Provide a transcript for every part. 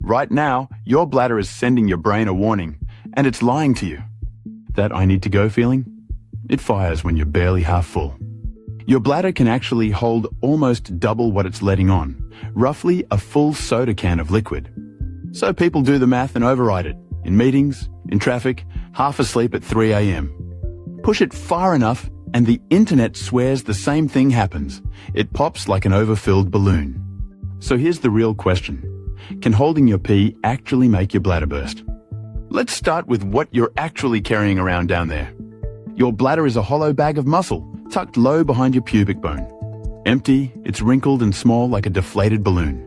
Right now, your bladder is sending your brain a warning, and it's lying to you. That "I need to go" feeling? It fires when you're barely half full. Your bladder can actually hold almost double what it's letting on, roughly a full soda can of liquid. So people do the math and override it, in meetings, in traffic, half asleep at 3 a.m. Push it far enough and the internet swears the same thing happens. It pops like an overfilled balloon. So here's the real question. Can holding your pee actually make your bladder burst? Let's start with what you're actually carrying around down there. Your bladder is a hollow bag of muscle, tucked low behind your pubic bone. Empty, it's wrinkled and small like a deflated balloon.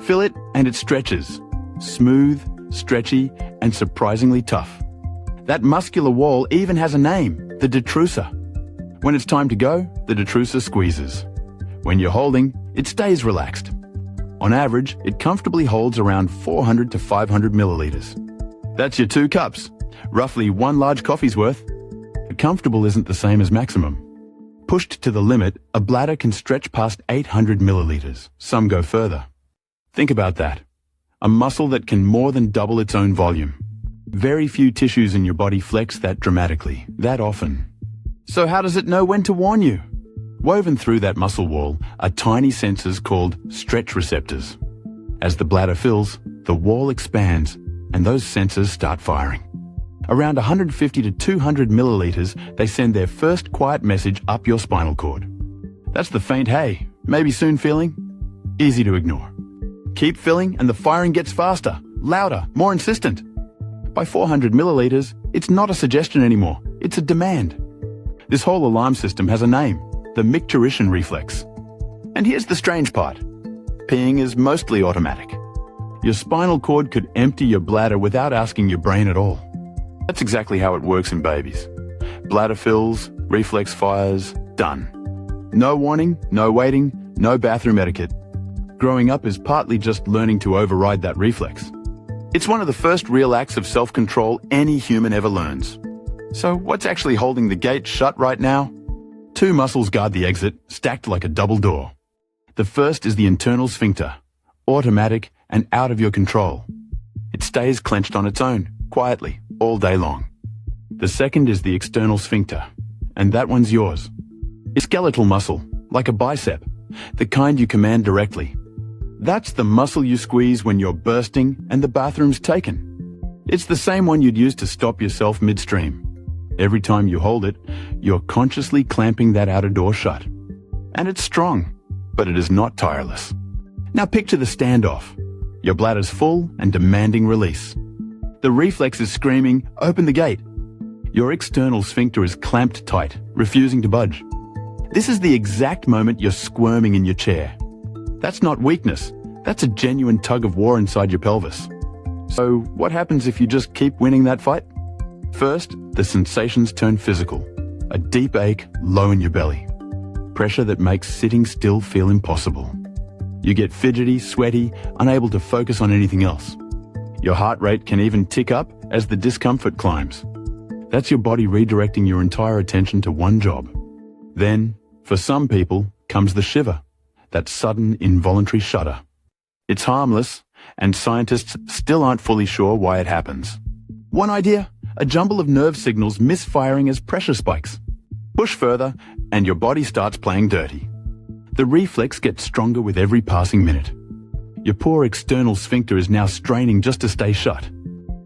Fill it and it stretches. Smooth, stretchy, and surprisingly tough. That muscular wall even has a name, the detrusor. When it's time to go, the detrusor squeezes. When you're holding, it stays relaxed. On average, it comfortably holds around 400 to 500 milliliters. That's your 2 cups, roughly 1 large coffee's worth. But comfortable isn't the same as maximum. Pushed to the limit, a bladder can stretch past 800 milliliters. Some go further. Think about that. A muscle that can more than double its own volume. Very few tissues in your body flex that dramatically, that often. So how does it know when to warn you? Woven through that muscle wall are tiny sensors called stretch receptors. As the bladder fills, the wall expands, and those sensors start firing. Around 150 to 200 milliliters, they send their first quiet message up your spinal cord. That's the faint "hey, maybe soon" feeling. Easy to ignore. Keep filling and the firing gets faster, louder, more insistent. By 400 milliliters, it's not a suggestion anymore, it's a demand. This whole alarm system has a name, the micturition reflex. And here's the strange part. Peeing is mostly automatic. Your spinal cord could empty your bladder without asking your brain at all. That's exactly how it works in babies. Bladder fills, reflex fires, done. No warning, no waiting, no bathroom etiquette. Growing up is partly just learning to override that reflex. It's one of the first real acts of self-control any human ever learns. So what's actually holding the gate shut right now? 2 muscles guard the exit, stacked like a double door. The first is the internal sphincter, automatic and out of your control. It stays clenched on its own, quietly, all day long. The second is the external sphincter, and that one's yours. It's skeletal muscle, like a bicep, the kind you command directly. That's the muscle you squeeze when you're bursting and the bathroom's taken. It's the same one you'd use to stop yourself midstream. Every time you hold it, you're consciously clamping that outer door shut. And it's strong, but it is not tireless. Now picture the standoff. Your bladder's full and demanding release. The reflex is screaming, "Open the gate." Your external sphincter is clamped tight, refusing to budge. This is the exact moment you're squirming in your chair. That's not weakness. That's a genuine tug of war inside your pelvis. So what happens if you just keep winning that fight? First, the sensations turn physical. A deep ache low in your belly. Pressure that makes sitting still feel impossible. You get fidgety, sweaty, unable to focus on anything else. Your heart rate can even tick up as the discomfort climbs. That's your body redirecting your entire attention to one job. Then, for some people, comes the shiver. That sudden, involuntary shudder. It's harmless, and scientists still aren't fully sure why it happens. One idea? A jumble of nerve signals misfiring as pressure spikes. Push further, and your body starts playing dirty. The reflex gets stronger with every passing minute. Your poor external sphincter is now straining just to stay shut.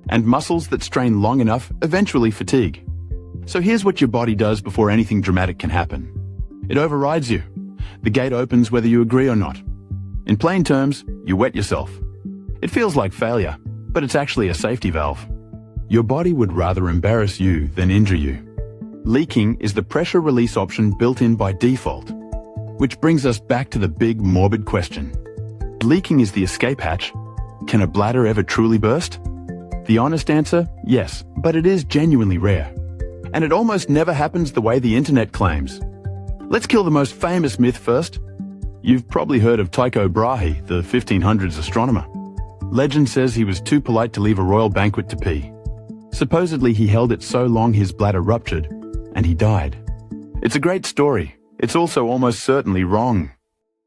And muscles that strain long enough eventually fatigue. So here's what your body does before anything dramatic can happen. It overrides you. The gate opens whether you agree or not. In plain terms, you wet yourself. It feels like failure, but it's actually a safety valve. Your body would rather embarrass you than injure you. Leaking is the pressure release option built in by default. Which brings us back to the big morbid question. Leaking is the escape hatch. Can a bladder ever truly burst? The honest answer, yes, but it is genuinely rare. And it almost never happens the way the internet claims. Let's kill the most famous myth first. You've probably heard of Tycho Brahe, the 1500s astronomer. Legend says he was too polite to leave a royal banquet to pee. Supposedly he held it so long his bladder ruptured, and he died. It's a great story. It's also almost certainly wrong.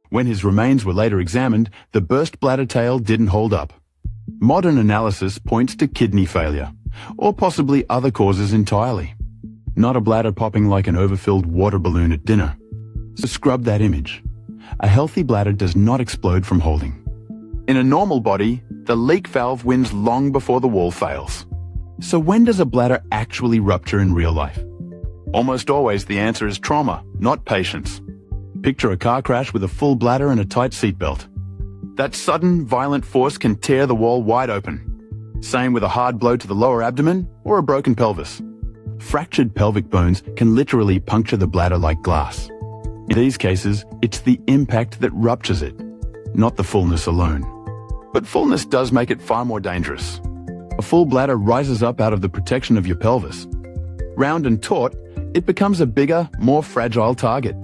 When his remains were later examined, the burst bladder tale didn't hold up. Modern analysis points to kidney failure, or possibly other causes entirely. Not a bladder popping like an overfilled water balloon at dinner. So scrub that image. A healthy bladder does not explode from holding. In a normal body, the leak valve wins long before the wall fails. So when does a bladder actually rupture in real life? Almost always the answer is trauma, not patience. Picture a car crash with a full bladder and a tight seatbelt. That sudden, violent force can tear the wall wide open. Same with a hard blow to the lower abdomen or a broken pelvis. Fractured pelvic bones can literally puncture the bladder like glass. In these cases, it's the impact that ruptures it, not the fullness alone. But fullness does make it far more dangerous. A full bladder rises up out of the protection of your pelvis. Round and taut, it becomes a bigger, more fragile target.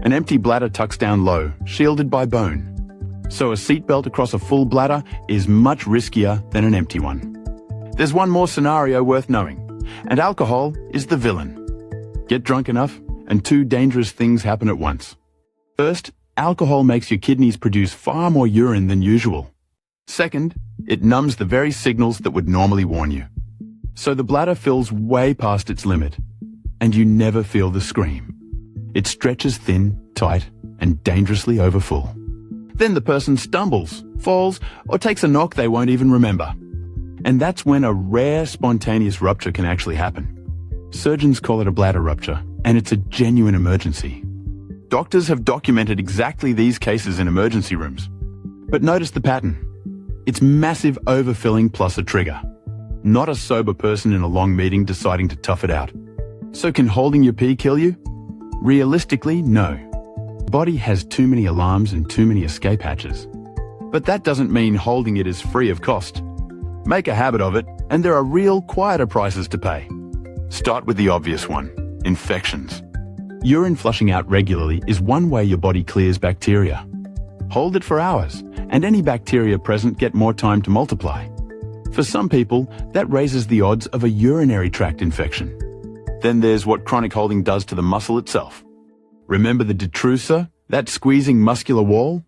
An empty bladder tucks down low, shielded by bone. So a seatbelt across a full bladder is much riskier than an empty one. There's one more scenario worth knowing, and alcohol is the villain. Get drunk enough, and two dangerous things happen at once. First, alcohol makes your kidneys produce far more urine than usual. Second, it numbs the very signals that would normally warn you. So the bladder fills way past its limit, and you never feel the scream. It stretches thin, tight, and dangerously overfull. Then the person stumbles, falls, or takes a knock they won't even remember. And that's when a rare, spontaneous rupture can actually happen. Surgeons call it a bladder rupture, and it's a genuine emergency. Doctors have documented exactly these cases in emergency rooms. But notice the pattern. It's massive overfilling plus a trigger. Not a sober person in a long meeting deciding to tough it out. So can holding your pee kill you? Realistically, no. The body has too many alarms and too many escape hatches. But that doesn't mean holding it is free of cost. Make a habit of it, and there are real, quieter prices to pay. Start with the obvious one, infections. Urine flushing out regularly is one way your body clears bacteria. Hold it for hours, and any bacteria present get more time to multiply. For some people, that raises the odds of a urinary tract infection. Then there's what chronic holding does to the muscle itself. Remember the detrusor, that squeezing muscular wall?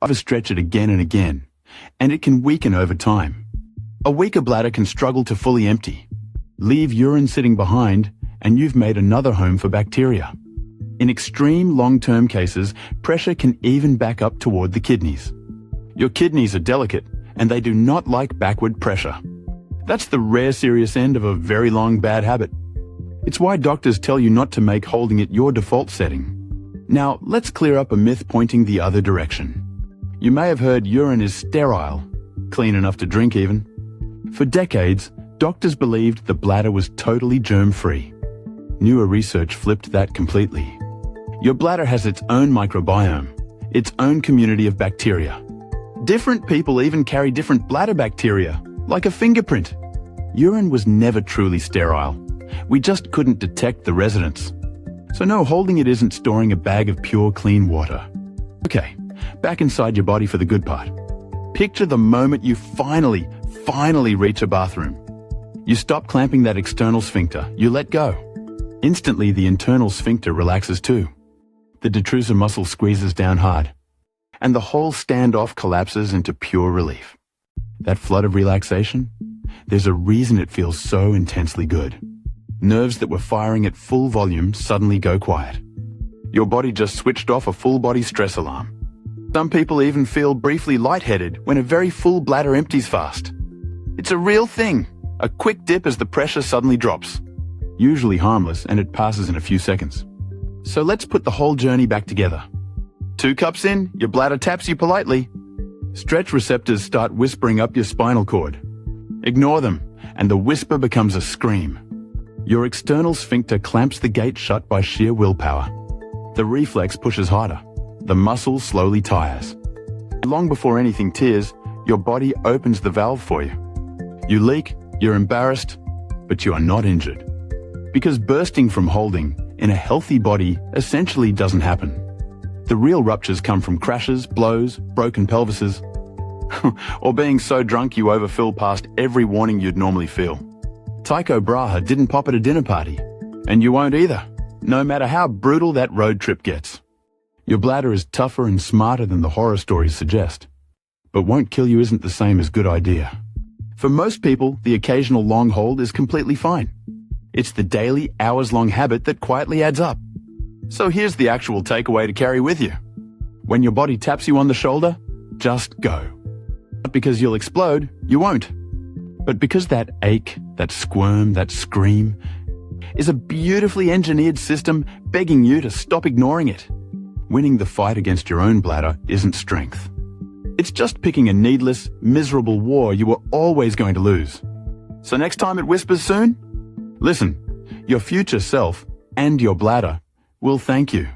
Overstretch it again and again, and it can weaken over time. A weaker bladder can struggle to fully empty. Leave urine sitting behind, and you've made another home for bacteria. In extreme long-term cases, pressure can even back up toward the kidneys. Your kidneys are delicate, and they do not like backward pressure. That's the rare serious end of a very long bad habit. It's why doctors tell you not to make holding it your default setting. Now, let's clear up a myth pointing the other direction. You may have heard urine is sterile, clean enough to drink even. For decades, doctors believed the bladder was totally germ-free. Newer research flipped that completely. Your bladder has its own microbiome, its own community of bacteria. Different people even carry different bladder bacteria, like a fingerprint. Urine was never truly sterile. We just couldn't detect the residents. So no, holding it isn't storing a bag of pure, clean water. Okay, back inside your body for the good part. Picture the moment you finally reach a bathroom. You stop clamping that external sphincter, you let go. Instantly, the internal sphincter relaxes too. The detrusor muscle squeezes down hard, and the whole standoff collapses into pure relief. That flood of relaxation? There's a reason it feels so intensely good. Nerves that were firing at full volume suddenly go quiet. Your body just switched off a full-body stress alarm. Some people even feel briefly lightheaded when a very full bladder empties fast. It's a real thing. A quick dip as the pressure suddenly drops. Usually harmless, and it passes in a few seconds. So let's put the whole journey back together. 2 cups in, your bladder taps you politely. Stretch receptors start whispering up your spinal cord. Ignore them, and the whisper becomes a scream. Your external sphincter clamps the gate shut by sheer willpower. The reflex pushes harder. The muscle slowly tires. Long before anything tears, your body opens the valve for you. You leak, you're embarrassed, but you are not injured. Because bursting from holding in a healthy body essentially doesn't happen. The real ruptures come from crashes, blows, broken pelvises, or being so drunk you overfill past every warning you'd normally feel. Tycho Brahe didn't pop at a dinner party, and you won't either, no matter how brutal that road trip gets. Your bladder is tougher and smarter than the horror stories suggest. but won't kill you isn't the same as good idea. For most people, the occasional long hold is completely fine. It's the daily, hours-long habit that quietly adds up. So here's the actual takeaway to carry with you. When your body taps you on the shoulder, just go. Not because you'll explode, you won't. But because that ache, that squirm, that scream is a beautifully engineered system begging you to stop ignoring it. Winning the fight against your own bladder isn't strength. It's just picking a needless, miserable war you were always going to lose. So next time it whispers soon, listen, your future self and your bladder will thank you.